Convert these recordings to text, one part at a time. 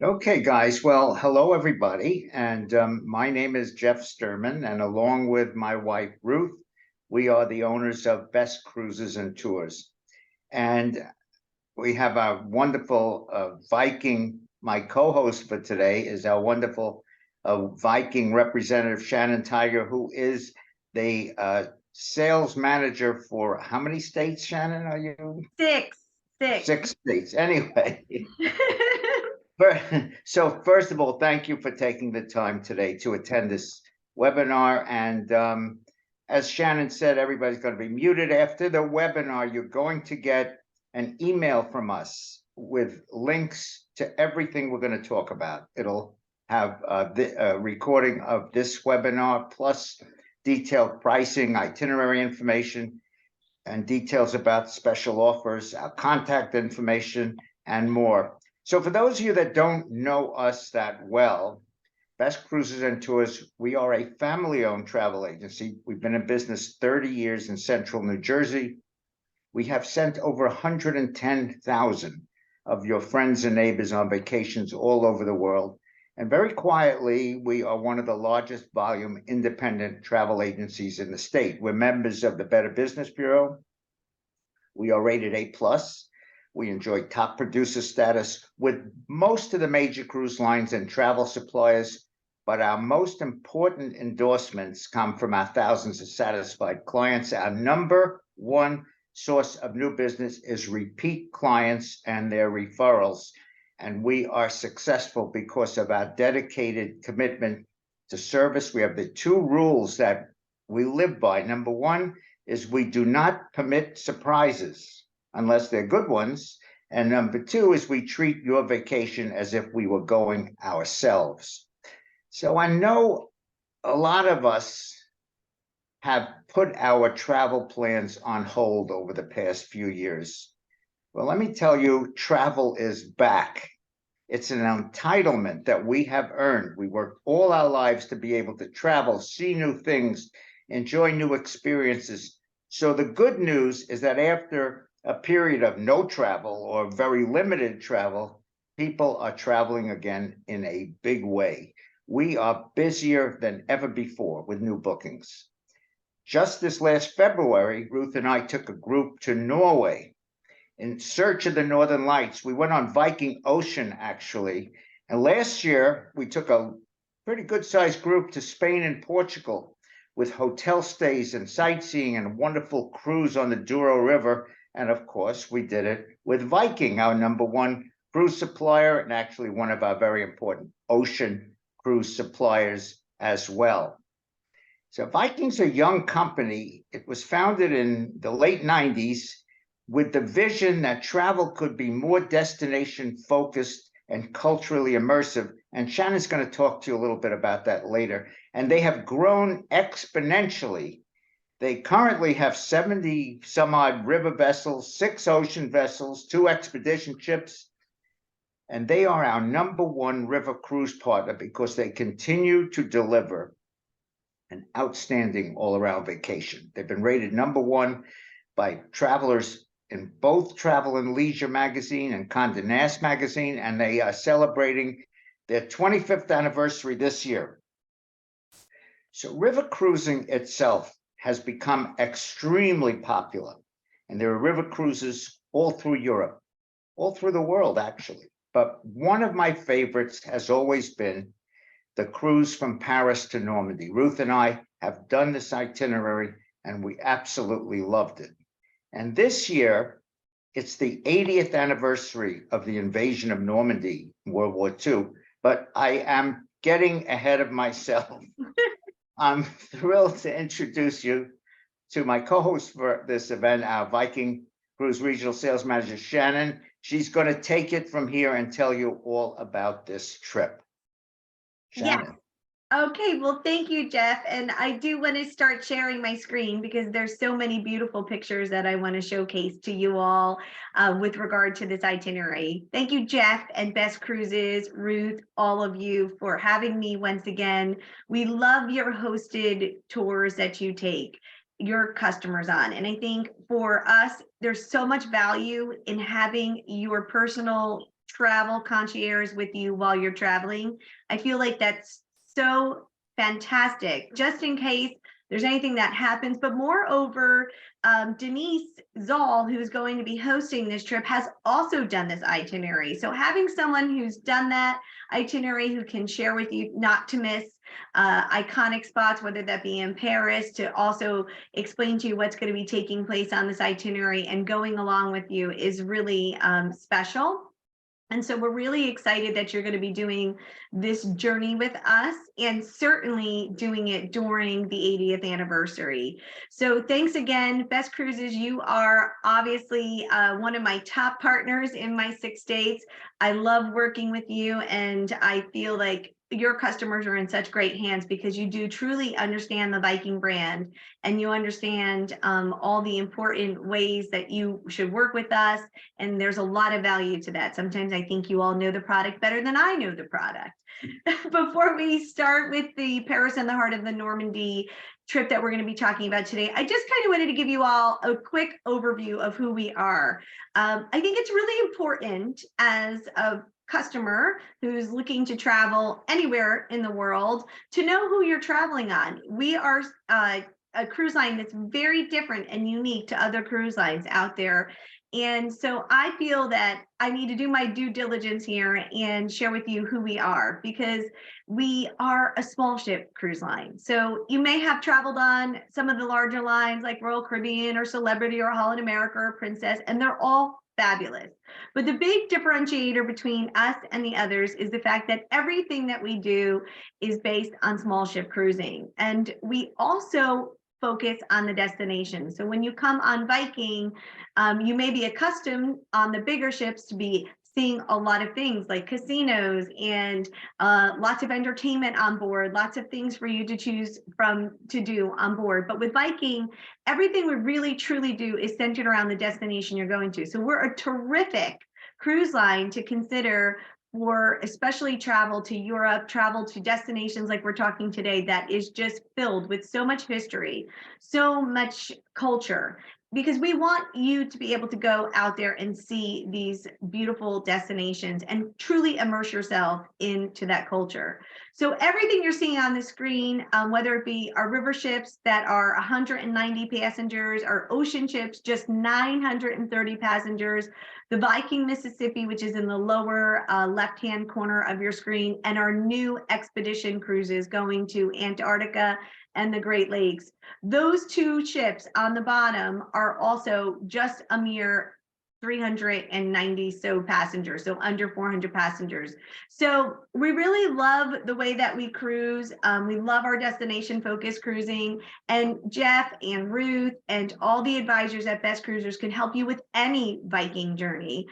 Okay, guys. Well, hello, everybody. And my name is Jeff Sturman, and along with my wife, Ruth, we are the owners of Best Cruises and Tours. And we have a wonderful Viking. My co-host for today is our wonderful Viking representative, Shannon Tiger, who is the sales manager for how many states, Shannon, are you? Six. Six states. Anyway. So first of all, thank you for taking the time today to attend this webinar. And as Shannon said, everybody's going to be muted. After the webinar, you're going to get an email from us with links to everything we're going to talk about. It'll have the recording of this webinar, plus detailed pricing, itinerary information, and details about special offers, our contact information, and more. So for those of you that don't know us that well, Best Cruises and Tours, we are a family-owned travel agency. We've been in business 30 years in central New Jersey. We have sent over 110,000 of your friends and neighbors on vacations all over the world. And very quietly, we are one of the largest volume independent travel agencies in the state. We're members of the Better Business Bureau. We are rated A+. We enjoy top producer status with most of the major cruise lines and travel suppliers, but our most important endorsements come from our thousands of satisfied clients. Our number one source of new business is repeat clients and their referrals. And we are successful because of our dedicated commitment to service. We have the two rules that we live by. Number one is we do not permit surprises unless they're good ones. And number two is we treat your vacation as if we were going ourselves. So I know a lot of us have put our travel plans on hold over the past few years. Well, let me tell you, travel is back. It's an entitlement that we have earned. We worked all our lives to be able to travel, see new things, enjoy new experiences. So the good news is that after a period of no travel or very limited travel, people are traveling again in a big way. We are busier than ever before with new bookings. Just this last February, Ruth and I took a group to Norway in search of the Northern Lights. We went on Viking Ocean, actually. And last year, we took a pretty good-sized group to Spain and Portugal with hotel stays and sightseeing and a wonderful cruise on the Douro River. And of course, we did it with Viking, our number one cruise supplier, and actually one of our very important ocean cruise suppliers as well. So Viking's a young company. It was founded in the late 90s with the vision that travel could be more destination focused and culturally immersive. And Shannon's going to talk to you a little bit about that later. And they have grown exponentially. They currently have 70 some odd river vessels, 6 ocean vessels, 2 expedition ships, and they are our number one river cruise partner because they continue to deliver an outstanding all-around vacation. They've been rated number one by travelers in both Travel and Leisure magazine and Condé Nast magazine, and they are celebrating their 25th anniversary this year. So river cruising itself has become extremely popular, and there are river cruises all through Europe, all through the world, actually. But one of my favorites has always been the cruise from Paris to Normandy. Ruth and I have done this itinerary, and we absolutely loved it. And this year, it's the 80th anniversary of the invasion of Normandy in World War II, but I am getting ahead of myself. I'm thrilled to introduce you to my co-host for this event, our Viking Cruise Regional Sales Manager, Shannon. She's going to take it from here and tell you all about this trip. Shannon. Yeah. Okay, well, thank you, Jeff. And I do want to start sharing my screen because there's so many beautiful pictures that I want to showcase to you all with regard to this itinerary. Thank you, Jeff and Best Cruises, Ruth, all of you for having me once again. We love your hosted tours that you take your customers on. And I think for us, there's so much value in having your personal travel concierge with you while you're traveling. I feel like that's so fantastic, just in case there's anything that happens. But moreover, Denise Zoll, who's going to be hosting this trip, has also done this itinerary. So having someone who's done that itinerary, who can share with you not to miss iconic spots, whether that be in Paris, to also explain to you what's going to be taking place on this itinerary and going along with you, is really special. And so we're really excited that you're going to be doing this journey with us, and certainly doing it during the 80th anniversary. So thanks again, Best Cruises. You are obviously one of my top partners in my 6 states. I love working with you, and I feel like your customers are in such great hands because you do truly understand the Viking brand, and you understand all the important ways that you should work with us. And there's a lot of value to that. Sometimes I think you all know the product better than I know the product. Before we start with the Paris and the Heart of the Normandy trip that we're going to be talking about today, I just kind of wanted to give you all a quick overview of who we are. I think it's really important as a customer who's looking to travel anywhere in the world to know who you're traveling on. We are a cruise line that's very different and unique to other cruise lines out there. And so I feel that I need to do my due diligence here and share with you who we are, because we are a small ship cruise line. So you may have traveled on some of the larger lines like Royal Caribbean or Celebrity or Holland America or Princess, and they're all fabulous. But the big differentiator between us and the others is the fact that everything that we do is based on small ship cruising. And we also focus on the destination. So when you come on Viking, you may be accustomed on the bigger ships to be seeing a lot of things like casinos and lots of entertainment on board, lots of things for you to choose from to do on board. But with Viking, everything we really truly do is centered around the destination you're going to. So we're a terrific cruise line to consider for especially travel to Europe, travel to destinations like we're talking today, that is just filled with so much history, so much culture, because we want you to be able to go out there and see these beautiful destinations and truly immerse yourself into that culture. So everything you're seeing on the screen, whether it be our river ships that are 190 passengers, our ocean ships, just 930 passengers, the Viking Mississippi, which is in the lower left-hand corner of your screen, and our new expedition cruises going to Antarctica and the Great Lakes. Those 2 ships on the bottom are also just a mere 390 so passengers, so under 400 passengers. So we really love the way that we cruise. We love our destination focused cruising, and Jeff and Ruth and all the advisors at Best Cruisers can help you with any Viking journey.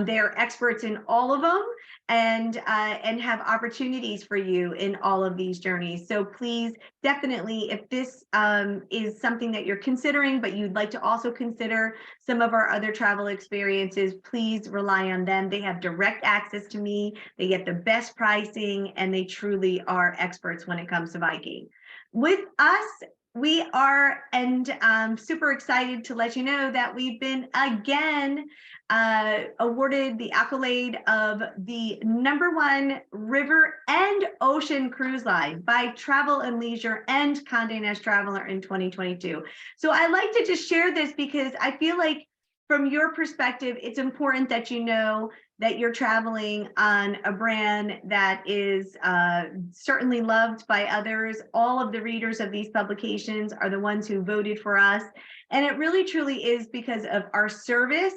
They're experts in all of them, and have opportunities for you in all of these journeys. So please, definitely, if this is something that you're considering, but you'd like to also consider some of our other travel experiences, please rely on them. They have direct access to me. They get the best pricing, and they truly are experts when it comes to Viking. With us, we are, and I'm super excited to let you know that we've been again awarded the accolade of the #1 river and ocean cruise line by Travel and Leisure and Condé Nast Traveler in 2022. So I like to just share this because I feel like from your perspective, it's important that you know that you're traveling on a brand that is certainly loved by others. All of the readers of these publications are the ones who voted for us. And it really truly is because of our service,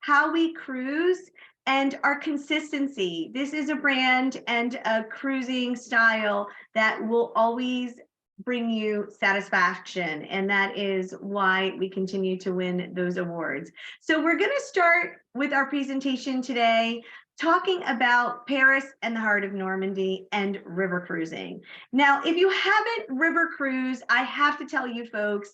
how we cruise, and our consistency. This is a brand and a cruising style that will always bring you satisfaction, and that is why we continue to win those awards. So we're going to start with our presentation today talking about Paris and the Heart of Normandy and river cruising. Now, if you haven't river cruised, I have to tell you folks,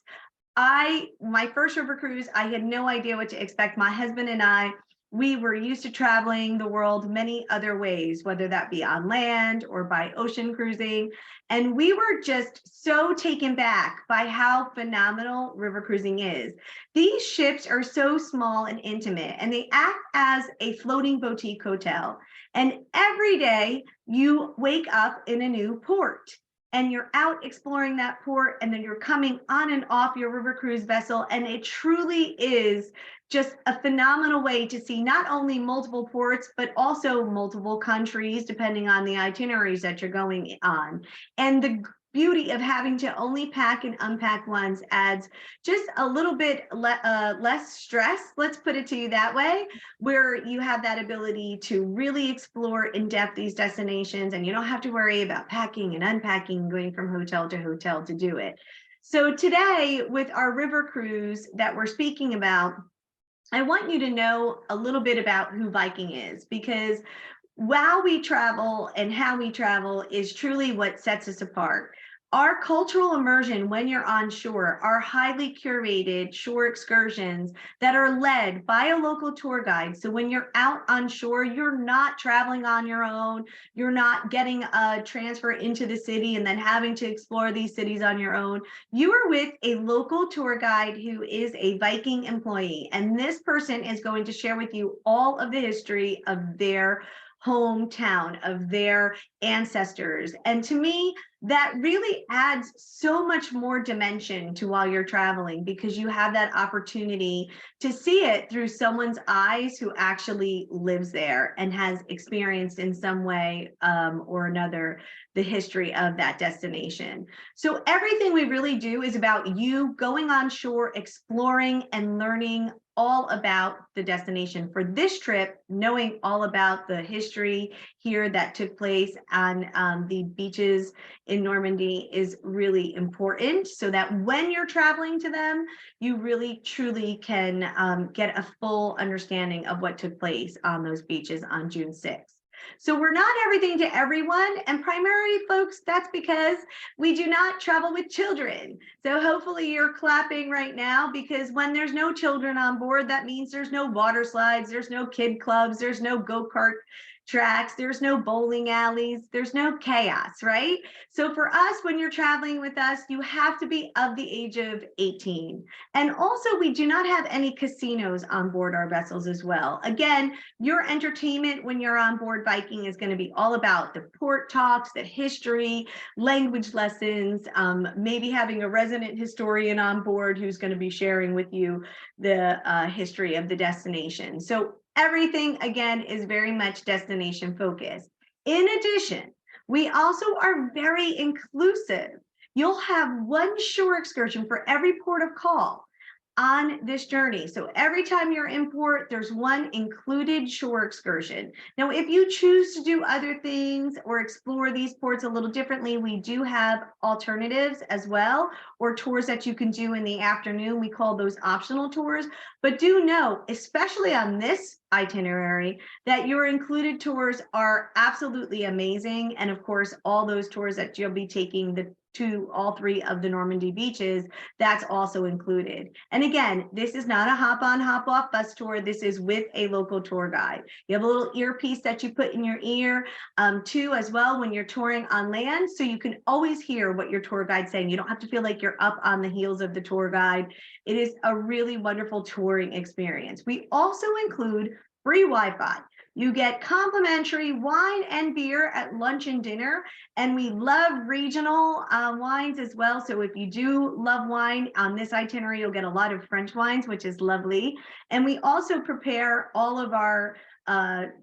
my first river cruise, I had no idea what to expect. My husband and I we were used to traveling the world many other ways, whether that be on land or by ocean cruising. And we were just so taken back by how phenomenal river cruising is. These ships are so small and intimate, and they act as a floating boutique hotel. And every day you wake up in a new port, and you're out exploring that port, and then you're coming on and off your river cruise vessel. And it truly is just a phenomenal way to see not only multiple ports, but also multiple countries, depending on the itineraries that you're going on. And the beauty of having to only pack and unpack once adds just a little bit less stress, let's put it to you that way, where you have that ability to really explore in depth these destinations, and you don't have to worry about packing and unpacking, going from hotel to hotel to do it. So today, with our river cruise that we're speaking about, I want you to know a little bit about who Viking is, because while we travel and how we travel is truly what sets us apart. Our cultural immersion when you're on shore are highly curated shore excursions that are led by a local tour guide. So when you're out on shore, you're not traveling on your own. You're not getting a transfer into the city and then having to explore these cities on your own. You are with a local tour guide who is a Viking employee. And this person is going to share with you all of the history of their hometown, of their ancestors. And to me, that really adds so much more dimension to while you're traveling, because you have that opportunity to see it through someone's eyes who actually lives there and has experienced in some way or another the history of that destination. So everything we really do is about you going on shore, exploring and learning all about the destination. For this trip, knowing all about the history here that took place on the beaches in Normandy is really important, so that when you're traveling to them, you really truly can get a full understanding of what took place on those beaches on June 6th. So we're not everything to everyone, and primarily, folks, that's because we do not travel with children. So hopefully you're clapping right now, because when there's no children on board, that means there's no water slides, there's no kid clubs, there's no go-kart tracks, there's no bowling alleys, there's no chaos, right? So for us, when you're traveling with us, you have to be of the age of 18. And also, we do not have any casinos on board our vessels as well. Again, your entertainment when you're on board Viking is going to be all about the port talks, the history, language lessons, maybe having a resident historian on board who's going to be sharing with you the history of the destination. So everything, again, is very much destination focused. In addition, we also are very inclusive. You'll have one shore excursion for every port of call on this journey. So every time you're in port, there's one included shore excursion. Now, if you choose to do other things or explore these ports a little differently, we do have alternatives as well, or tours that you can do in the afternoon. We call those optional tours. But do know, especially on this itinerary, that your included tours are absolutely amazing. And of course, all those tours that you'll be taking to all three of the Normandy beaches, that's also included. And again, this is not a hop on, hop off bus tour. This is with a local tour guide. You have a little earpiece that you put in your ear too, as well, when you're touring on land. So you can always hear what your tour guide's saying. You don't have to feel like you're up on the heels of the tour guide. It is a really wonderful touring experience. We also include free Wi-Fi. You get complimentary wine and beer at lunch and dinner, and we love regional wines as well. So if you do love wine on this itinerary, you'll get a lot of French wines, which is lovely. And we also prepare all of our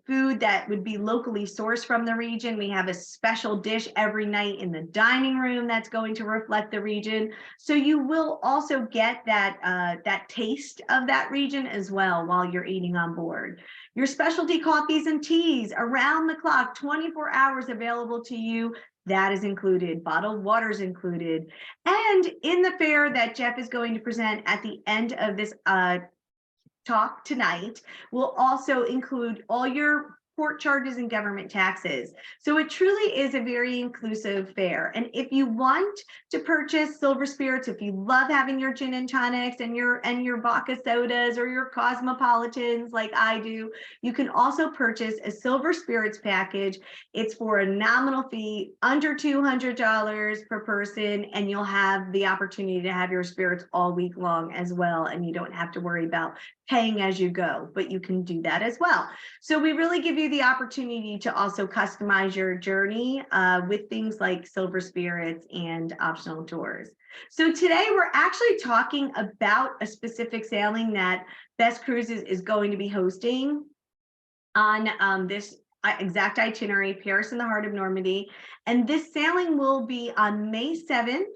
food that would be locally sourced from the region. We have a special dish every night in the dining room that's going to reflect the region. So you will also get that taste of that region as well while you're eating on board. Your specialty coffees and teas around the clock, 24 hours available to you. That is included. Bottled water is included. And in the fare that Jeff is going to present at the end of this talk tonight, will also include all your port charges and government taxes. So it truly is a very inclusive fare. And if you want to purchase silver spirits, if you love having your gin and tonics and your vodka sodas or your cosmopolitans like I do, you can also purchase a silver spirits package. It's for a nominal fee under $200 per person, and you'll have the opportunity to have your spirits all week long as well, and you don't have to worry about paying as you go, but you can do that as well. So we really give you the opportunity to also customize your journey with things like silver spirits and optional tours. So today we're actually talking about a specific sailing that Best Cruises is going to be hosting on this exact itinerary, Paris in the heart of Normandy. And this sailing will be on May 7th,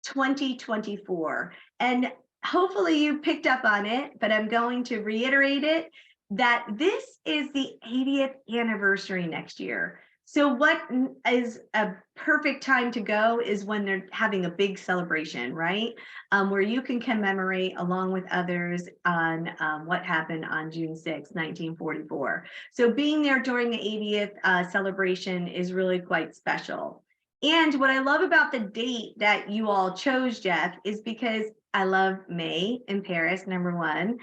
2024. And hopefully you picked up on it, but I'm going to reiterate it, that this is the 80th anniversary next year. So what is a perfect time to go is when they're having a big celebration, right? Where you can commemorate along with others on what happened on June 6, 1944. So being there during the 80th celebration is really quite special. And what I love about the date that you all chose, Jeff, is because I love May in Paris, number one.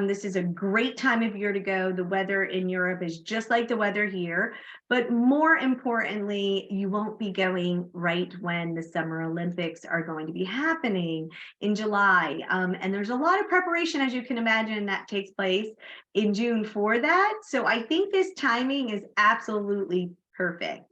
This is a great time of year to go. The weather in Europe is just like the weather here. But more importantly, you won't be going right when the Summer Olympics are going to be happening in July. And there's a lot of preparation, as you can imagine, that takes place in June for that. So I think this timing is absolutely perfect.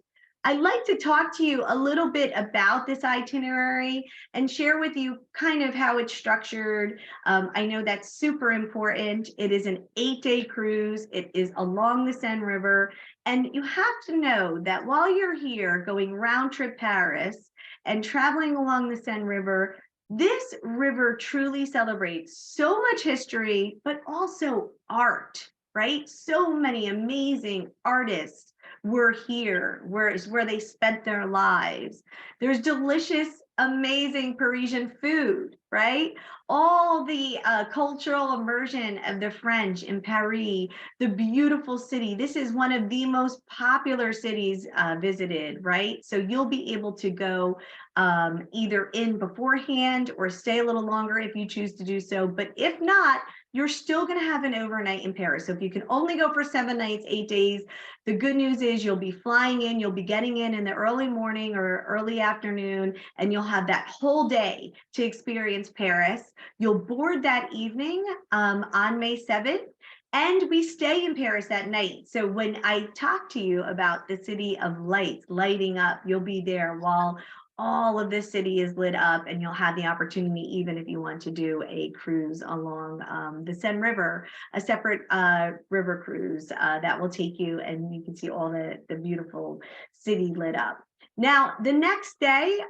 I'd like to talk to you a little bit about this itinerary and share with you kind of how it's structured. I know that's super important. It is an 8-day cruise. It is along the Seine River. And you have to know that while you're here going round trip Paris and traveling along the Seine River, this river truly celebrates so much history, but also art, right? So many amazing artists were here, where they spent their lives. There's delicious, amazing Parisian food, right? All the cultural immersion of the French in Paris, the beautiful city. This is one of the most popular cities visited, right? So you'll be able to go either in beforehand or stay a little longer if you choose to do so. But if not, you're still going to have an overnight in Paris. So if you can only go for 7 nights, 8 days, the good news is you'll be flying in, you'll be getting in the early morning or early afternoon, and you'll have that whole day to experience Paris. You'll board that evening on May 7th. And we stay in Paris that night. So when I talk to you about the city of lights lighting up, you'll be there while all of this city is lit up, and you'll have the opportunity, even if you want to do a cruise along the Seine River, a separate river cruise that will take you, and you can see all the beautiful city lit up. Now, the next day,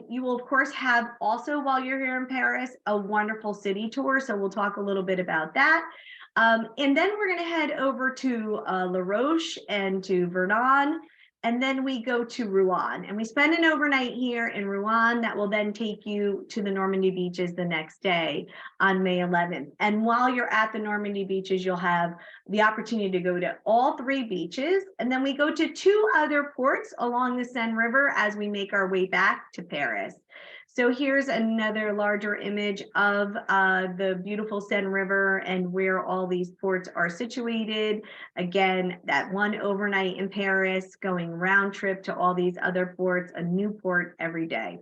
you will, of course, have also, while you're here in Paris, a wonderful city tour. So we'll talk a little bit about that. And then we're going to head over to La Roche and to Verdun. And then we go to Rouen, and we spend an overnight here in Rouen that will then take you to the Normandy beaches the next day on May 11th. And while you're at the Normandy beaches, you'll have the opportunity to go to all 3 beaches. And then we go to 2 other ports along the Seine River as we make our way back to Paris. So here's another larger image of the beautiful Seine River and where all these ports are situated. Again, that one overnight in Paris, going round trip to all these other ports, a new port every day.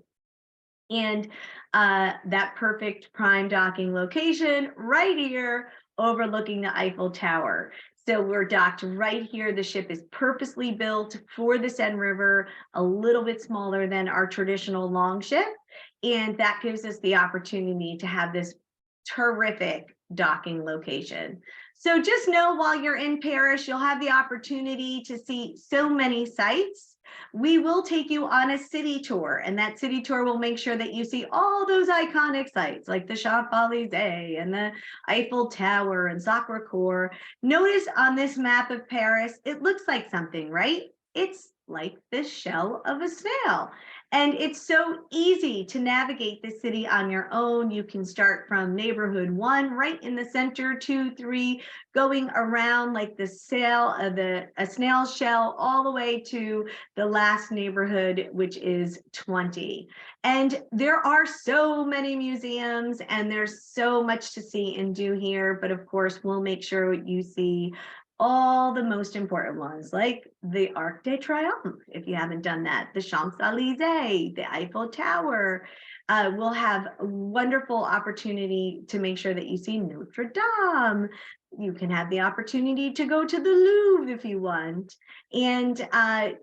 And that perfect prime docking location right here overlooking the Eiffel Tower. So we're docked right here. The ship is purposely built for the Seine River, a little bit smaller than our traditional longship. And that gives us the opportunity to have this terrific docking location. So just know while you're in Paris, you'll have the opportunity to see so many sites. We will take you on a city tour, and that city tour will make sure that you see all those iconic sites like the Champs-Élysées and the Eiffel Tower and Sacré-Cœur. Notice on this map of Paris, it looks like something, right? It's like the shell of a snail. And it's so easy to navigate the city on your own. You can start from neighborhood 1, right in the center, 2, 3, going around like the sail of a snail shell all the way to the last neighborhood, which is 20. And there are so many museums and there's so much to see and do here. But of course, we'll make sure you see all the most important ones, like the Arc de Triomphe, if you haven't done that, the Champs-Élysées, the Eiffel Tower. We'll have a wonderful opportunity to make sure that you see Notre Dame. You can have the opportunity to go to the Louvre if you want. And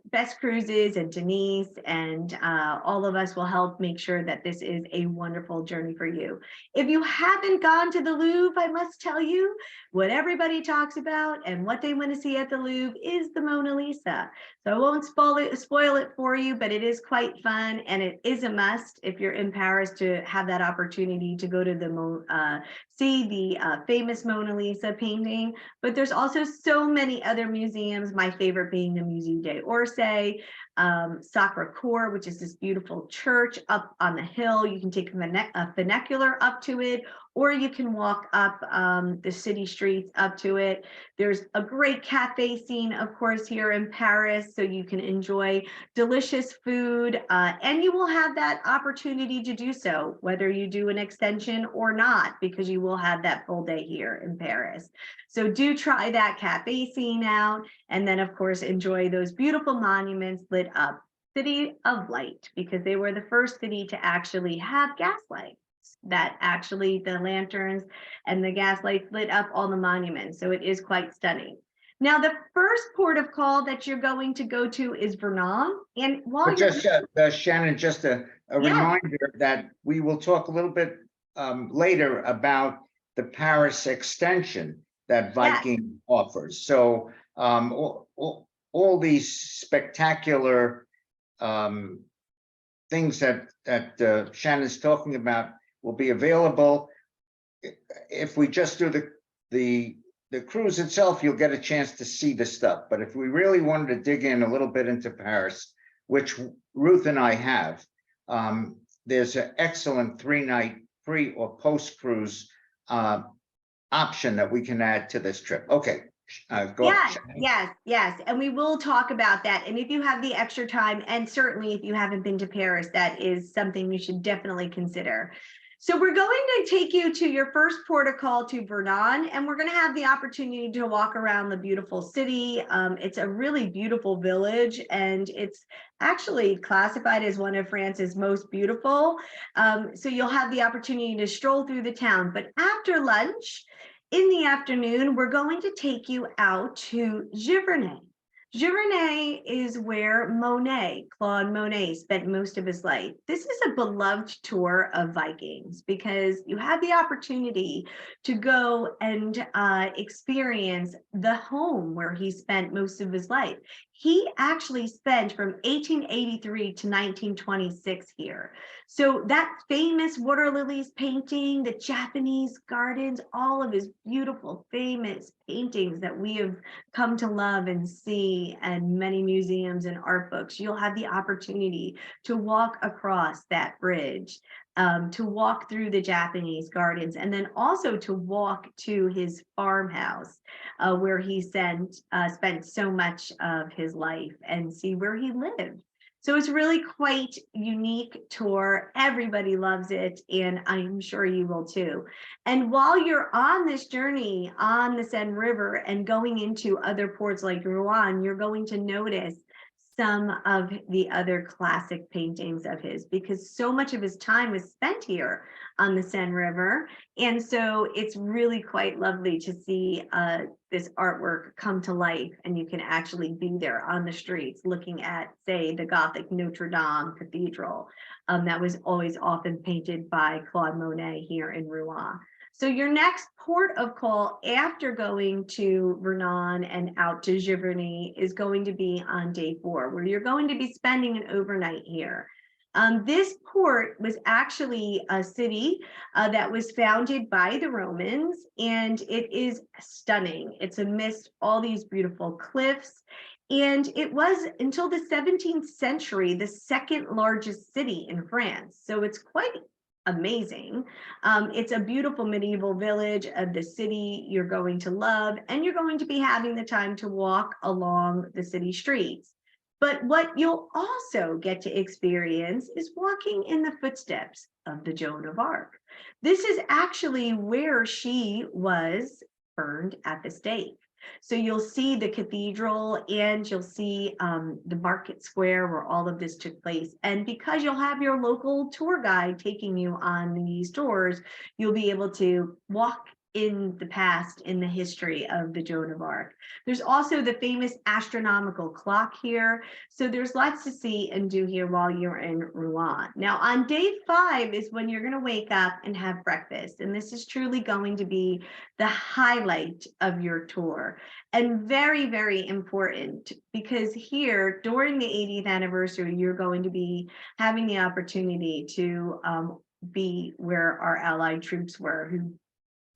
Best Cruises and Denise and all of us will help make sure that this is a wonderful journey for you. If you haven't gone to the Louvre, I must tell you, what everybody talks about and what they want to see at the Louvre is the Mona Lisa. So I won't spoil it for you, but it is quite fun and it is a must if you're in Paris to have that opportunity to go to the see the famous Mona Lisa painting. But there's also so many other museums, my favorite being the Musée d'Orsay, Sacré-Cœur, which is this beautiful church up on the hill. You can take a funicular up to it, or you can walk up the city streets up to it. There's a great cafe scene, of course, here in Paris, so you can enjoy delicious food, and you will have that opportunity to do so, whether you do an extension or not, because you will have that full day here in Paris. So do try that cafe scene out, and then, of course, enjoy those beautiful monuments lit up. City of Light, because they were the first city to actually have gaslight. That actually the lanterns and the gas lights lit up all the monuments. So it is quite stunning. Now, the first port of call that you're going to go to is Vernon. And while But you're just Shannon, just a reminder that we will talk a little bit later about the Paris extension that Viking offers. So all these spectacular things that Shannon's talking about will be available. If we just do the cruise itself, you'll get a chance to see the stuff. But if we really wanted to dig in a little bit into Paris, which Ruth and I have, there's an excellent 3-night pre or post cruise option that we can add to this trip. Okay. Go ahead. Yes. And we will talk about that. And if you have the extra time, and certainly if you haven't been to Paris, that is something you should definitely consider. So we're going to take you to your first port of call to Vernon, and we're going to have the opportunity to walk around the beautiful city. It's a really beautiful village, and it's actually classified as one of France's most beautiful. So you'll have the opportunity to stroll through the town. But after lunch, in the afternoon, we're going to take you out to Giverny. Giverny is where Claude Monet, spent most of his life. This is a beloved tour of Vikings because you have the opportunity to go and experience the home where he spent most of his life. He actually spent from 1883 to 1926 here. So that famous water lilies painting, the Japanese gardens, all of his beautiful, famous paintings that we have come to love and see, and many museums and art books, you'll have the opportunity to walk across that bridge, to walk through the Japanese gardens, and then also to walk to his farmhouse where he spent so much of his life and see where he lived. So it's really quite unique tour. Everybody loves it, and I'm sure you will too. And while you're on this journey on the Seine River and going into other ports like Rouen, you're going to notice some of the other classic paintings of his, because so much of his time was spent here on the Seine River. And so it's really quite lovely to see this artwork come to life, and you can actually be there on the streets looking at, say, the Gothic Notre Dame Cathedral that was always often painted by Claude Monet here in Rouen. So your next port of call after going to Vernon and out to Giverny is going to be on day 4, where you're going to be spending an overnight here. This port was actually a city that was founded by the Romans, and it is stunning. It's amidst all these beautiful cliffs, And it was, until the 17th century, the second largest city in France. So it's quite amazing. It's a beautiful medieval village of the city you're going to love, and you're going to be having the time to walk along the city streets. But what you'll also get to experience is walking in the footsteps of the Joan of Arc. This is actually where she was burned at the stake. So you'll see the cathedral, and you'll see the market square where all of this took place. And because you'll have your local tour guide taking you on these tours, you'll be able to walk in the past, in the history of the Joan of Arc. There's also the famous astronomical clock here. So there's lots to see and do here while you're in Rouen. Now on day 5 is when you're going to wake up and have breakfast. And this is truly going to be the highlight of your tour. And very, very important, because here during the 80th anniversary, you're going to be having the opportunity to be where our Allied troops were, who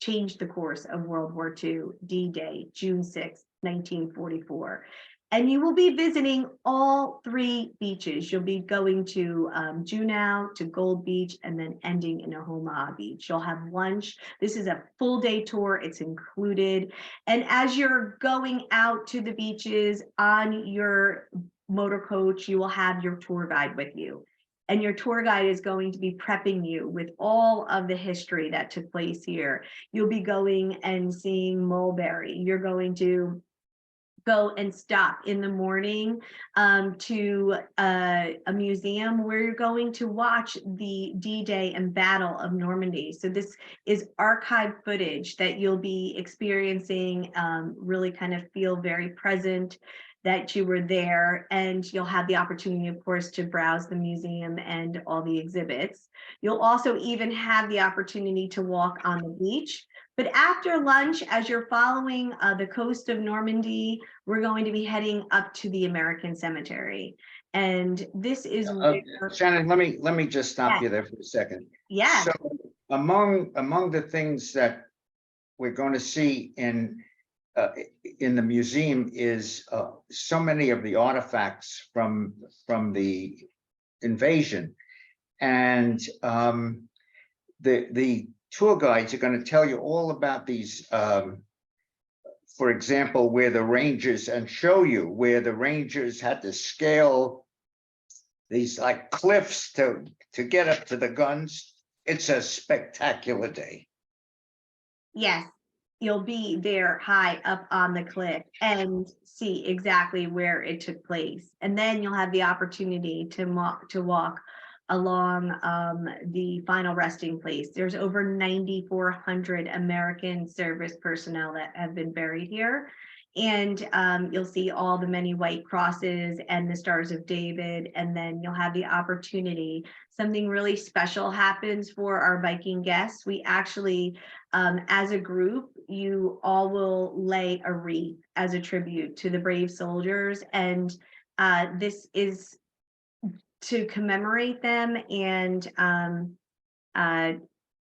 changed the course of World War II, D-Day, June 6, 1944. And you will be visiting all 3 beaches. You'll be going to Juneau, to Gold Beach, and then ending in Omaha Beach. You'll have lunch. This is a full day tour. It's included. And as you're going out to the beaches on your motor coach, you will have your tour guide with you. And your tour guide is going to be prepping you with all of the history that took place here. You'll be going and seeing Mulberry. You're going to go and stop in the morning to a museum where you're going to watch the D-Day and Battle of Normandy. So this is archived footage that you'll be experiencing, really kind of feel very present that you were there, and you'll have the opportunity, of course, to browse the museum and all the exhibits. You'll also even have the opportunity to walk on the beach. But after lunch, as you're following the coast of Normandy, we're going to be heading up to the American Cemetery. And this is where... Shannon, let me just stop you there for a second. Yeah. So among the things that we're going to see in the museum is so many of the artifacts from the invasion, and the tour guides are going to tell you all about these. For example, where the Rangers, and show you where the Rangers had to scale these like cliffs to get up to the guns. It's a spectacular day. Yes. You'll be there high up on the cliff and see exactly where it took place. And then you'll have the opportunity to walk along the final resting place. There's over 9,400 American service personnel that have been buried here. And you'll see all the many white crosses and the Stars of David. And then you'll have the opportunity. Something really special happens for our Viking guests. We actually, as a group, you all will lay a wreath as a tribute to the brave soldiers. And this is to commemorate them. And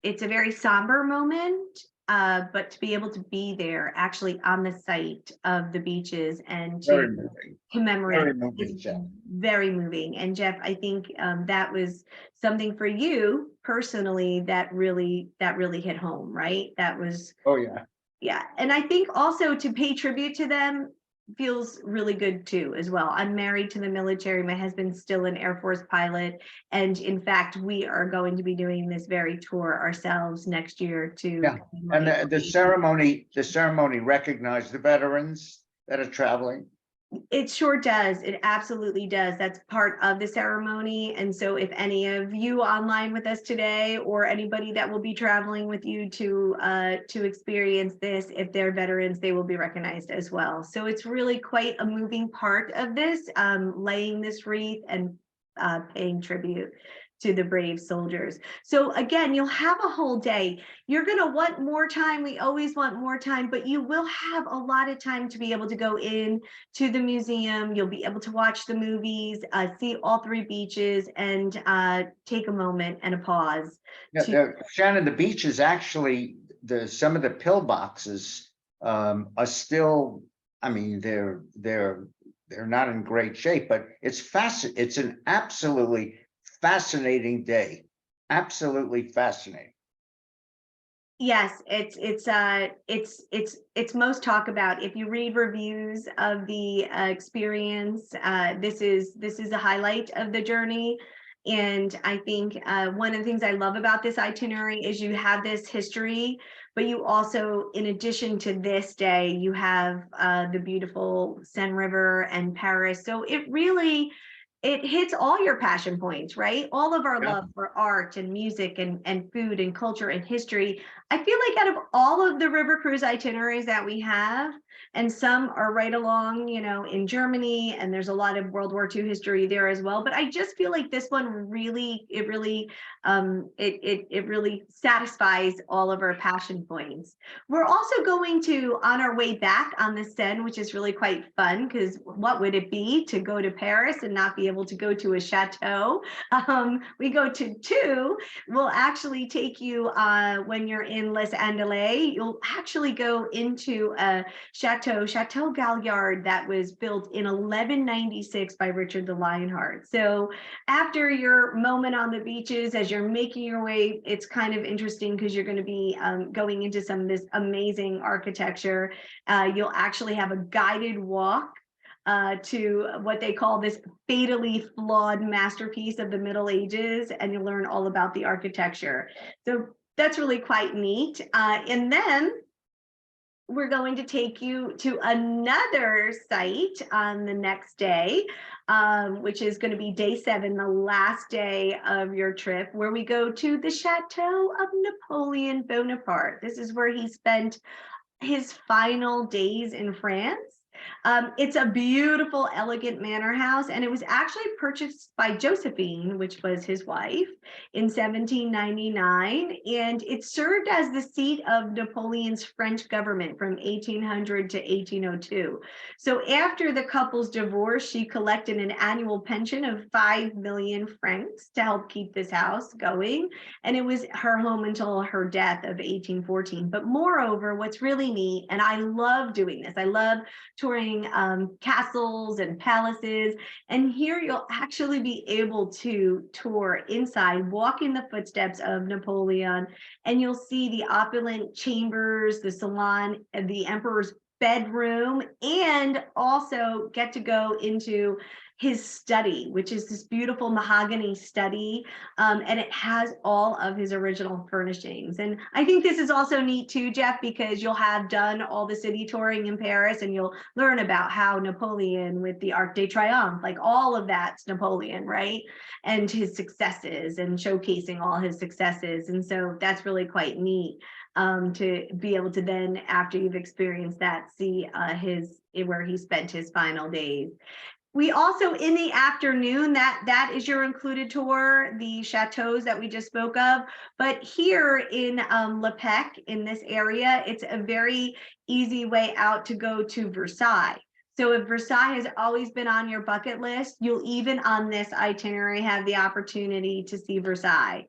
it's a very somber moment. But to be able to be there actually on the site of the beaches and to commemorate is very moving. And Jeff, I think that was something for you personally that really hit home, right? That was, oh yeah. Yeah. And I think also to pay tribute to them feels really good too as well. I'm married to the military. My husband's still an Air Force pilot, and in fact we are going to be doing this very tour ourselves next year to and the ceremony recognized the veterans that are traveling. It sure does. It absolutely does. That's part of the ceremony. And so if any of you online with us today, or anybody that will be traveling with you to experience this, if they're veterans, they will be recognized as well. So it's really quite a moving part of this, laying this wreath and paying tribute to the brave soldiers. So again, you'll have a whole day. You're going to want more time. We always want more time, but you will have a lot of time to be able to go in to the museum. You'll be able to watch the movies, see all 3 beaches, and take a moment and a pause. Shannon, the beach is actually, some of the pillboxes are still, I mean, they're they're not in great shape, but it's an absolutely fascinating day. Absolutely fascinating. Yes, it's most talk about. If you read reviews of the experience, this is a highlight of the journey. And I think one of the things I love about this itinerary is you have this history, but you also, in addition to this day, you have the beautiful Seine River and Paris. So it hits all your passion points, right? All of our Yeah. love for art and music and food and culture and history. I feel like out of all of the river cruise itineraries that we have, and some are right along, in Germany, and there's a lot of World War II history there as well. But I just feel like this one really, it really satisfies all of our passion points. We're also going to, on our way back on the Seine, which is really quite fun, because what would it be to go to Paris and not be able to go to a chateau? We go to two. We'll actually take you when you're in Les Andelys, you'll actually go into a Chateau Galliard, that was built in 1196 by Richard the Lionheart. So after your moment on the beaches, as you're making your way, it's kind of interesting because you're going to be going into some of this amazing architecture. You'll actually have a guided walk to what they call this fatally flawed masterpiece of the Middle Ages, and you'll learn all about the architecture. So that's really quite neat. And then we're going to take you to another site on the next day, which is going to be day 7, the last day of your trip, where we go to the Chateau of Napoleon Bonaparte. This is where he spent his final days in France. It's a beautiful, elegant manor house, and it was actually purchased by Josephine, which was his wife, in 1799, and it served as the seat of Napoleon's French government from 1800 to 1802. So after the couple's divorce, she collected an annual pension of 5 million francs to help keep this house going, and it was her home until her death of 1814. But moreover, what's really neat, and I love doing this, I love touring castles and palaces, and here you'll actually be able to tour inside, walk in the footsteps of Napoleon, and you'll see the opulent chambers, the salon, and the emperor's bedroom, and also get to go into his study, which is this beautiful mahogany study, and it has all of his original furnishings. And I think this is also neat too, Jeff, because you'll have done all the city touring in Paris, and you'll learn about how Napoleon with the Arc de Triomphe, like all of that's Napoleon, right? And his successes, and showcasing all his successes. And so that's really quite neat, to be able to then, after you've experienced that, see where he spent his final days. We also, in the afternoon, that is your included tour, the chateaus that we just spoke of. But here in Le Pec, in this area, it's a very easy way out to go to Versailles. So if Versailles has always been on your bucket list, you'll even on this itinerary have the opportunity to see Versailles.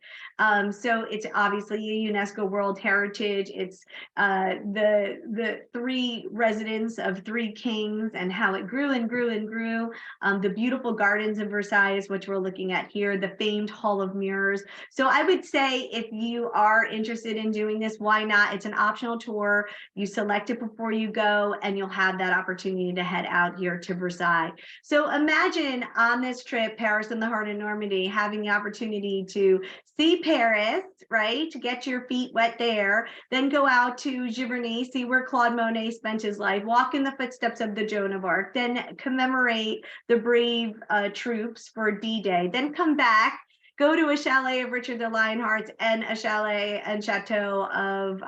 So it's obviously a UNESCO World Heritage. It's the 3 residence of 3 kings, and how it grew and grew and grew. The beautiful gardens of Versailles, which we're looking at here, the famed Hall of Mirrors. So I would say, if you are interested in doing this, why not? It's an optional tour. You select it before you go, and you'll have that opportunity to head out here to Versailles. So imagine on this trip, Paris and the heart of Normandy, having the opportunity to see Paris, right? To get your feet wet there, then go out to Giverny, see where Claude Monet spent his life, walk in the footsteps of the Joan of Arc, then commemorate the brave troops for D-Day, then come back, go to a chalet of Richard the Lionheart's, and a chalet and chateau of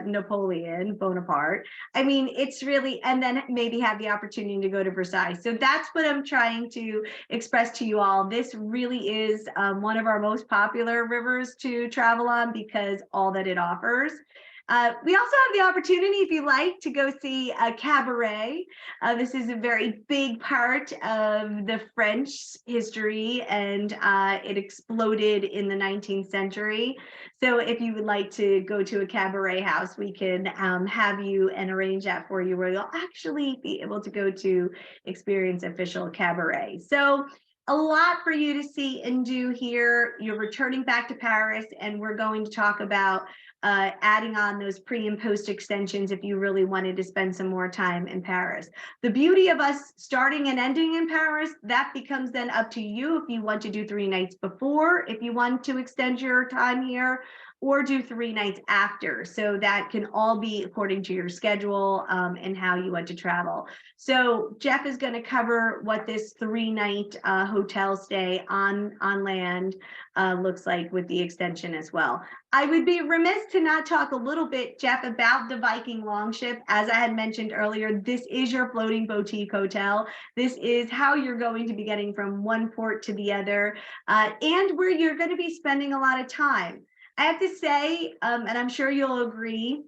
Napoleon Bonaparte. I mean, it's really, and then maybe have the opportunity to go to Versailles. So that's what I'm trying to express to you all. This really is one of our most popular rivers to travel on, because all that it offers. We also have the opportunity, if you like, to go see a cabaret. This is a very big part of the French history, and it exploded in the 19th century. So if you would like to go to a cabaret house, we can have you and arrange that for you, where you'll actually be able to go to experience official cabaret. So a lot for you to see and do here. You're returning back to Paris, and we're going to talk about adding on those pre and post extensions if you really wanted to spend some more time in Paris. The beauty of us starting and ending in Paris, that becomes then up to you if you want to do 3 nights before, if you want to extend your time here, or do 3 nights after. So that can all be according to your schedule and how you want to travel. So Jeff is going to cover what this 3-night hotel stay on land looks like with the extension as well. I would be remiss to not talk a little bit, Jeff, about the Viking Longship. As I had mentioned earlier, this is your floating boutique hotel. This is how you're going to be getting from one port to the other, and where you're going to be spending a lot of time. I have to say, and I'm sure you'll agree,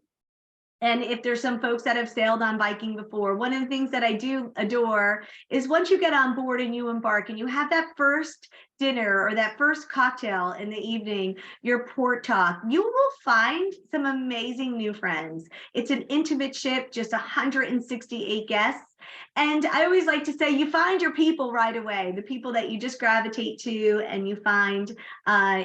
and if there's some folks that have sailed on Viking before, one of the things that I do adore is once you get on board and you embark and you have that first dinner or that first cocktail in the evening, your port talk, you will find some amazing new friends. It's an intimate ship, just 168 guests. And I always like to say you find your people right away, the people that you just gravitate to and you find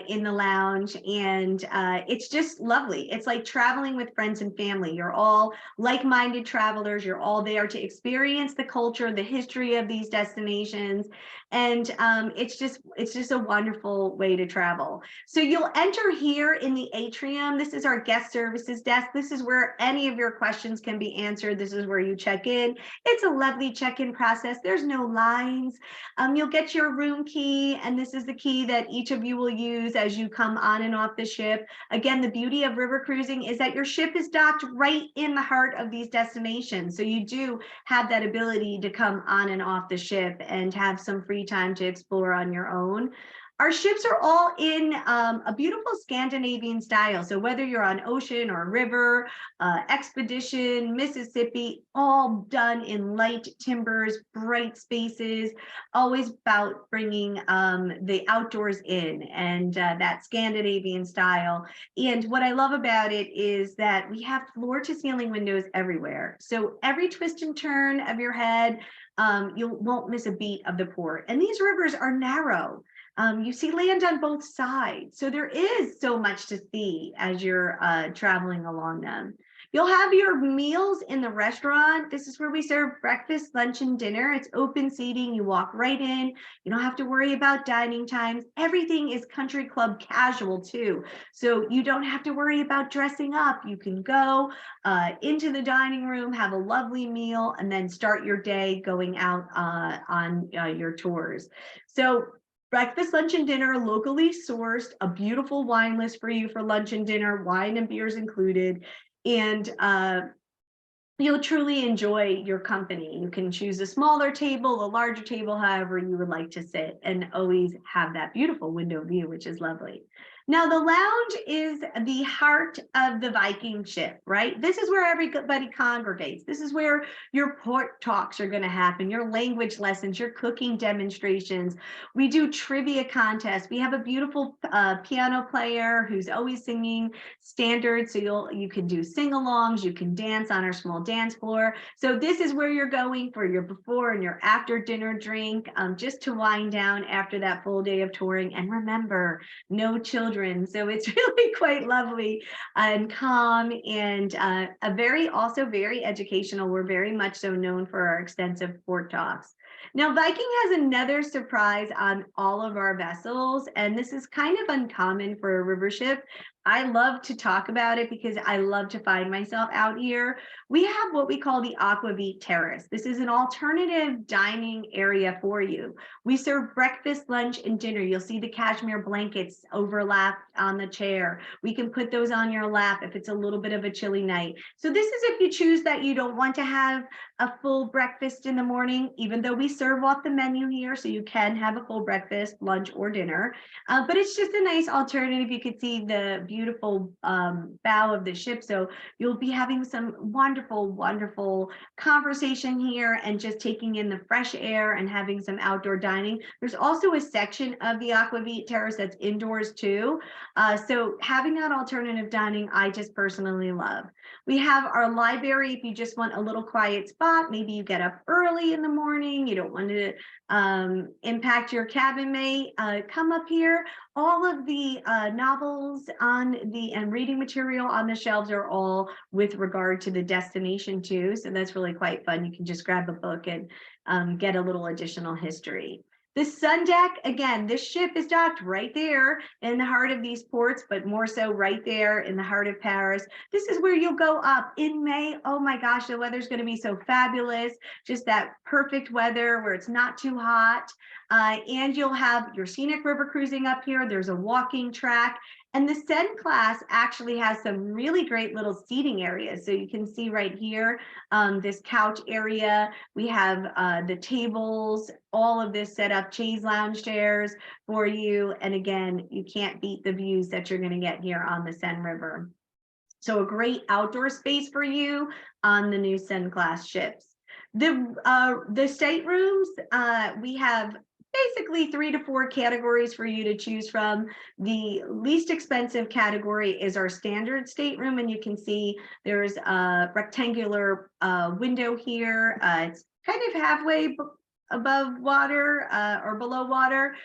in the lounge. And it's just lovely. It's like traveling with friends and family. You're all like-minded travelers. You're all there to experience the culture, the history of these destinations. And it's just a wonderful way to travel. So you'll enter here in the atrium. This is our guest services desk. This is where any of your questions can be answered. This is where you check in. It's a lovely check-in process. There's no lines. You'll get your room key, and this is the key that each of you will use as you come on and off the ship. Again, the beauty of river cruising is that your ship is docked right in the heart of these destinations. So you do have that ability to come on and off the ship and have some free time to explore on your own. Our ships are all in a beautiful Scandinavian style. So whether you're on ocean or river, expedition, Mississippi, all done in light timbers, bright spaces, always about bringing the outdoors in and that Scandinavian style. And what I love about it is that we have floor to ceiling windows everywhere. So every twist and turn of your head, you won't miss a beat of the port. And these rivers are narrow. You see land on both sides. So there is so much to see as you're traveling along them. You'll have your meals in the restaurant. This is where we serve breakfast, lunch, and dinner. It's open seating. You walk right in. You don't have to worry about dining times. Everything is country club casual too. So you don't have to worry about dressing up. You can go into the dining room, have a lovely meal, and then start your day going out on your tours. So breakfast, lunch, and dinner, locally sourced, a beautiful wine list for you for lunch and dinner, wine and beers included. And you'll truly enjoy your company. You can choose a smaller table, a larger table, however you would like to sit, and always have that beautiful window view, which is lovely. Now, the lounge is the heart of the Viking ship, right? This is where everybody congregates. This is where your port talks are going to happen, your language lessons, your cooking demonstrations. We do trivia contests. We have a beautiful piano player who's always singing standards. So you can do sing-alongs, you can dance on our small dance floor. So this is where you're going for your before and your after dinner drink, just to wind down after that full day of touring. And remember, no children. So it's really quite lovely and calm, and also very educational. We're very much so known for our extensive port talks. Now, Viking has another surprise on all of our vessels, and this is kind of uncommon for a river ship. I love to talk about it because I love to find myself out here. We have what we call the Aquavit Terrace. This is an alternative dining area for you. We serve breakfast, lunch, and dinner. You'll see the cashmere blankets overlapped on the chair. We can put those on your lap if it's a little bit of a chilly night. So this is if you choose that you don't want to have a full breakfast in the morning, even though we serve off the menu here, so you can have a full breakfast, lunch, or dinner. But it's just a nice alternative. You could see the beautiful bow of the ship. So you'll be having some wonderful, wonderful conversation here and just taking in the fresh air and having some outdoor dining. There's also a section of the Aquavit Terrace that's indoors too. So having that alternative dining, I just personally love. We have our library if you just want a little quiet spot. Maybe you get up early in the morning, you don't want to impact your cabin mate, come up here. All of the novels and reading material on the shelves are all with regard to the destination too. So that's really quite fun. You can just grab a book and get a little additional history. The sun deck, again, this ship is docked right there in the heart of these ports, but more so right there in the heart of Paris. This is where you'll go up in May. Oh my gosh, the weather's going to be so fabulous. Just that perfect weather where it's not too hot. And you'll have your scenic river cruising up here. There's a walking track. And the Seine class actually has some really great little seating areas. So you can see right here, this couch area. We have the tables, all of this set up, chaise lounge chairs for you. And again, you can't beat the views that you're going to get here on the Seine River. So a great outdoor space for you on the new Seine class ships. The staterooms, we have basically 3 to 4 categories for you to choose from. The least expensive category is our standard stateroom, and you can see there's a rectangular window here. It's kind of halfway above water or below water.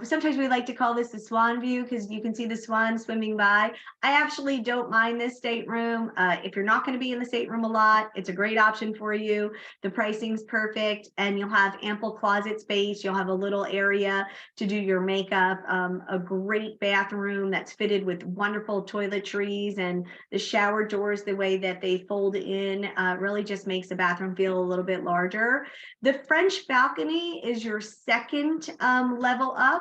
Sometimes we like to call this the swan view because you can see the swan swimming by. I actually don't mind this stateroom. If you're not going to be in the stateroom a lot, it's a great option for you. The pricing's perfect, and you'll have ample closet space. You'll have a little area to do your makeup, a great bathroom that's fitted with wonderful toiletries, and the shower doors, the way that they fold in, really just makes the bathroom feel a little bit larger. The French balcony is your second level up.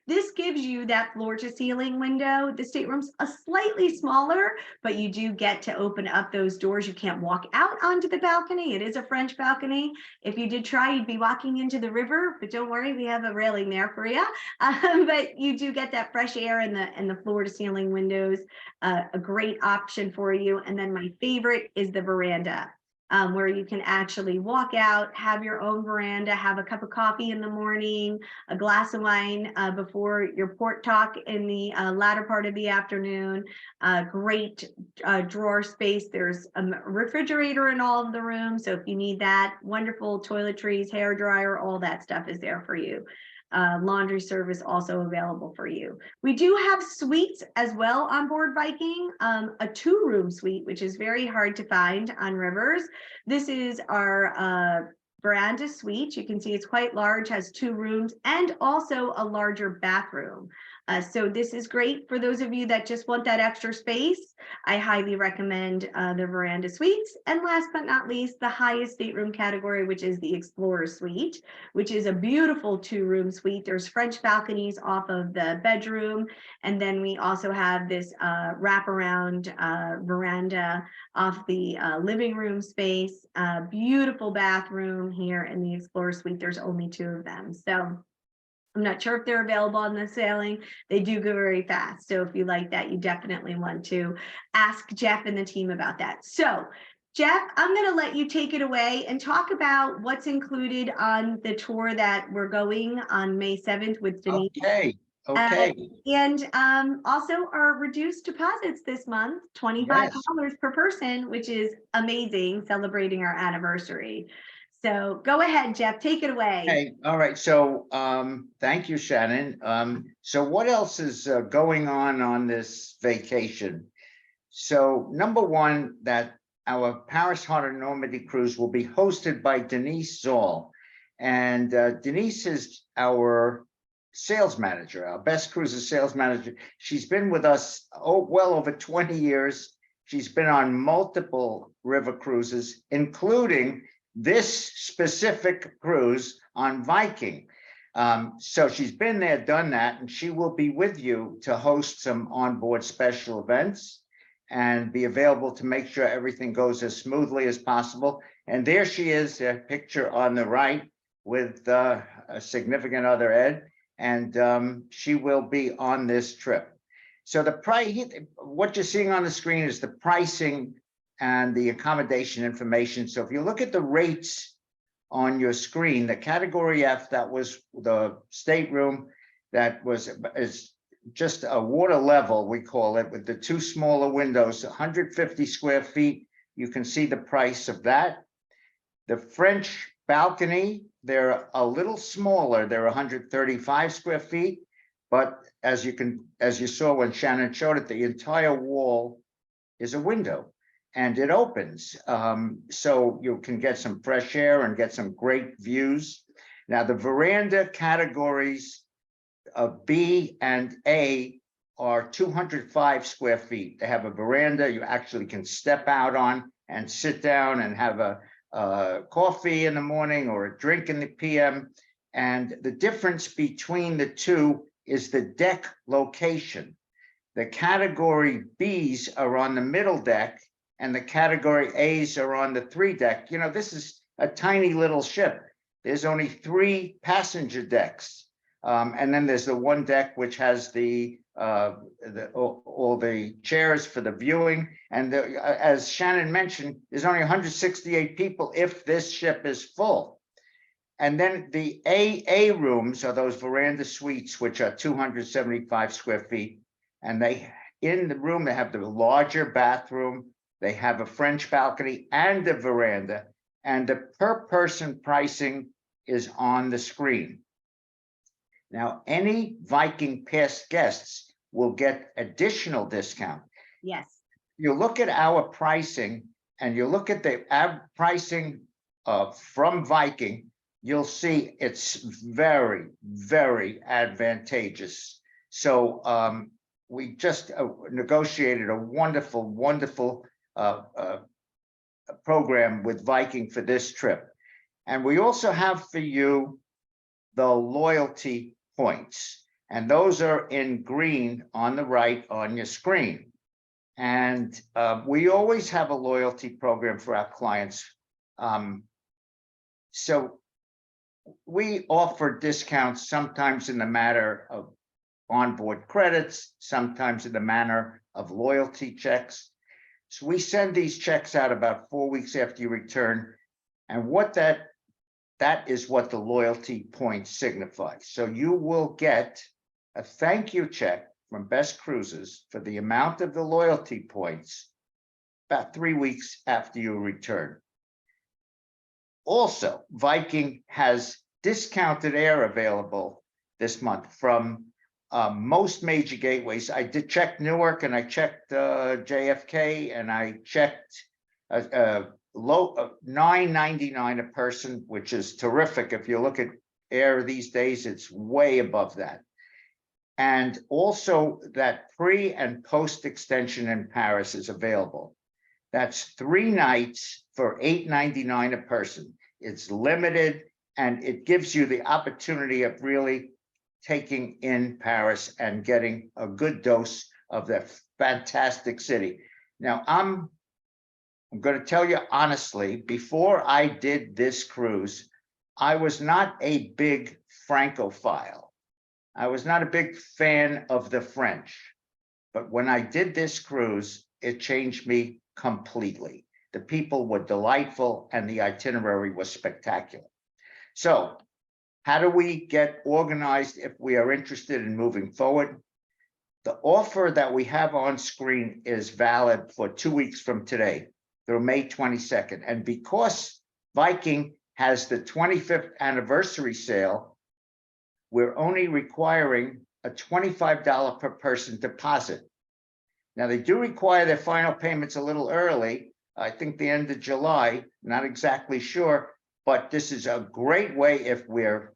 This gives you that floor to ceiling window. The stateroom's a slightly smaller, but you do get to open up those doors. You can't walk out onto the balcony. It is a French balcony. If you did try, you'd be walking into the river, but don't worry, we have a railing there for you. But you do get that fresh air and the floor to ceiling windows, a great option for you. And then my favorite is the veranda. Where you can actually walk out, have your own veranda, have a cup of coffee in the morning, a glass of wine before your port talk in the latter part of the afternoon. Great drawer space. There's a refrigerator in all of the rooms. So if you need that, wonderful toiletries, hair dryer, all that stuff is there for you. Laundry service also available for you. We do have suites as well on board Viking, a 2-room suite, which is very hard to find on rivers. This is our veranda suite. You can see it's quite large, has 2 rooms and also a larger bathroom. So this is great for those of you that just want that extra space. I highly recommend the veranda suites. And last but not least, the highest stateroom category, which is the Explorer Suite, which is a beautiful 2-room suite. There's French balconies off of the bedroom. And then we also have this wraparound veranda off the living room space. Beautiful bathroom here in the Explorer Suite. There's only 2 of them. So I'm not sure if they're available on the sailing. They do go very fast. So if you like that, you definitely want to ask Jeff and the team about that. So Jeff, I'm going to let you take it away and talk about what's included on the tour that we're going on May 7th with Denise. Okay. And also our reduced deposits this month, $25 per person, which is amazing, celebrating our anniversary. So go ahead, Jeff, take it away. Okay, all right. So thank you, Shannon. So what else is going on this vacation? So number one, that our Paris Heart of Normandy cruise will be hosted by Denise Zoll. And Denise is our sales manager, our best cruiser sales manager. She's been with us well over 20 years. She's been on multiple river cruises, including this specific cruise on Viking. So she's been there, done that, and she will be with you to host some onboard special events and be available to make sure everything goes as smoothly as possible. And there she is, a picture on the right with a significant other, Ed, and she will be on this trip. So the price, what you're seeing on the screen is the pricing and the accommodation information. So if you look at the rates on your screen, the category F, that was the stateroom that is just a water level, we call it, with the two smaller windows, 150 square feet. You can see the price of that. The French balcony, they're a little smaller. They're 135 square feet, but as you saw when Shannon showed it, the entire wall is a window and it opens. So you can get some fresh air and get some great views. Now the veranda categories of B and A are 205 square feet. They have a veranda you actually can step out on and sit down and have a coffee in the morning or a drink in the PM. And the difference between the two is the deck location. The category Bs are on the middle deck and the category As are on the 3 deck. You know, this is a tiny little ship. There's only 3 passenger decks. And then there's the 1 deck which has all the chairs for the viewing. And as Shannon mentioned, there's only 168 people if this ship is full. And then the AA rooms are those veranda suites, which are 275 square feet. And in the room, they have the larger bathroom. They have a French balcony and a veranda. And the per person pricing is on the screen. Now, any Viking past guests will get additional discount. Yes. You look at our pricing and you look at the pricing from Viking, you'll see it's very, very advantageous. So we just negotiated a wonderful, wonderful program with Viking for this trip. And we also have for you the loyalty points. And those are in green on the right on your screen. And we always have a loyalty program for our clients. So we offer discounts sometimes in the matter of onboard credits, sometimes in the manner of loyalty checks. So we send these checks out about 4 weeks after you return. And what that is what the loyalty points signify. So you will get a thank you check from Best Cruises for the amount of the loyalty points about 3 weeks after you return. Also, Viking has discounted air available this month from most major gateways. I did check Newark and I checked JFK and I checked low $9.99 a person, which is terrific. If you look at air these days, it's way above that. And also that pre and post extension in Paris is available. That's 3 nights for $8.99 a person. It's limited and it gives you the opportunity of really taking in Paris and getting a good dose of that fantastic city. Now, I'm going to tell you honestly, before I did this cruise, I was not a big Francophile. I was not a big fan of the French. But when I did this cruise, it changed me completely. The people were delightful and the itinerary was spectacular. So how do we get organized if we are interested in moving forward? The offer that we have on screen is valid for 2 weeks from today through May 22nd. And because Viking has the 25th anniversary sale, we're only requiring a $25 per person deposit. Now, they do require their final payments a little early, I think the end of July, not exactly sure, but this is a great way if we're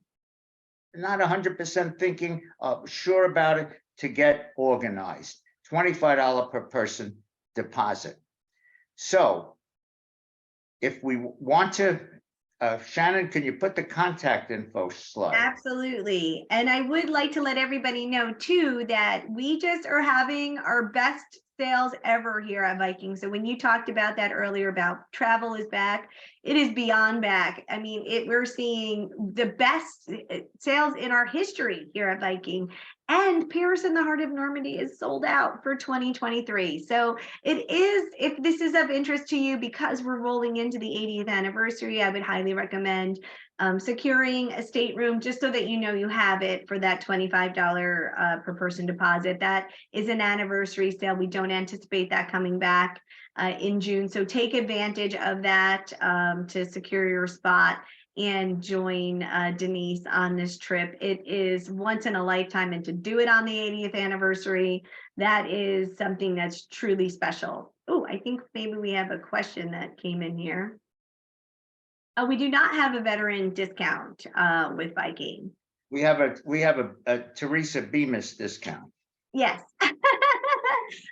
not 100% thinking, sure about it, to get organized. $25 per person deposit. So if we want to, Shannon, can you put the contact info slide? Absolutely. And I would like to let everybody know too, that we just are having our best sales ever here at Viking. So when you talked about that earlier about travel is back, it is beyond back. I mean, we're seeing the best sales in our history here at Viking. And Paris in the Heart of Normandy is sold out for 2023. So it is, if this is of interest to you, because we're rolling into the 80th anniversary, I would highly recommend securing a stateroom just so that you know you have it for that $25 per person deposit. That is an anniversary sale. We don't anticipate that coming back in June. So take advantage of that to secure your spot and join Denise on this trip. It is once in a lifetime, and to do it on the 80th anniversary, that is something that's truly special. Oh, I think maybe we have a question that came in here. We do not have a veteran discount with Viking. We have a Teresa Bemis discount. Yes.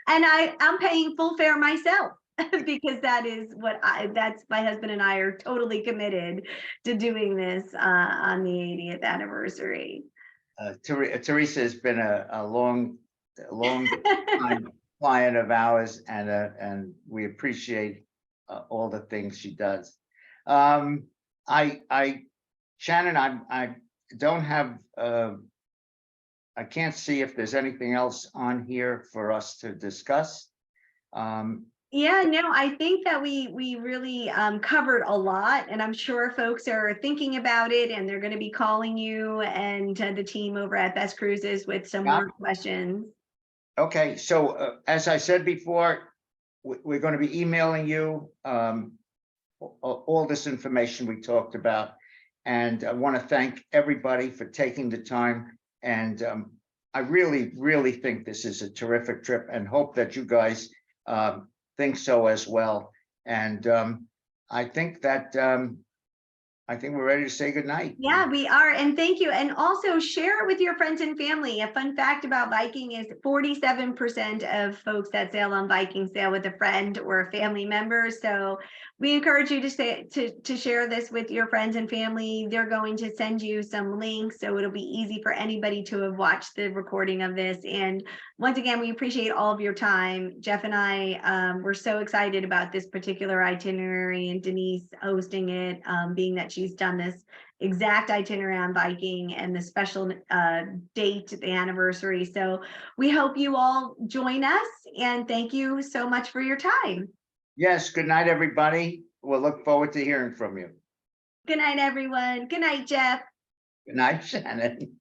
And I'm paying full fare myself. Because that is what that's my husband and I are totally committed to doing this on the 80th anniversary. Teresa has been a long time client of ours, and we appreciate all the things she does. Shannon, I don't have, I can't see if there's anything else on here for us to discuss. Yeah, no, I think that we really covered a lot, and I'm sure folks are thinking about it, and they're going to be calling you and the team over at Best Cruises with some more questions. Okay, so as I said before, we're going to be emailing you all this information we talked about, and I want to thank everybody for taking the time, and I really think this is a terrific trip, and hope that you guys think so as well. And I think we're ready to say goodnight. Yeah, we are. And thank you. And also share it with your friends and family. A fun fact about Viking is 47% of folks that sail on Viking sail with a friend or a family member. So we encourage you to share this with your friends and family. They're going to send you some links, so it'll be easy for anybody to have watched the recording of this. And once again, we appreciate all of your time. Jeff and I were so excited about this particular itinerary, and Denise hosting it, being that she's done this exact itinerary on Viking and the special date, the anniversary. So we hope you all join us, and thank you so much for your time. Yes, good night, everybody. We'll look forward to hearing from you. Good night, everyone. Good night, Jeff. Good night, Shannon.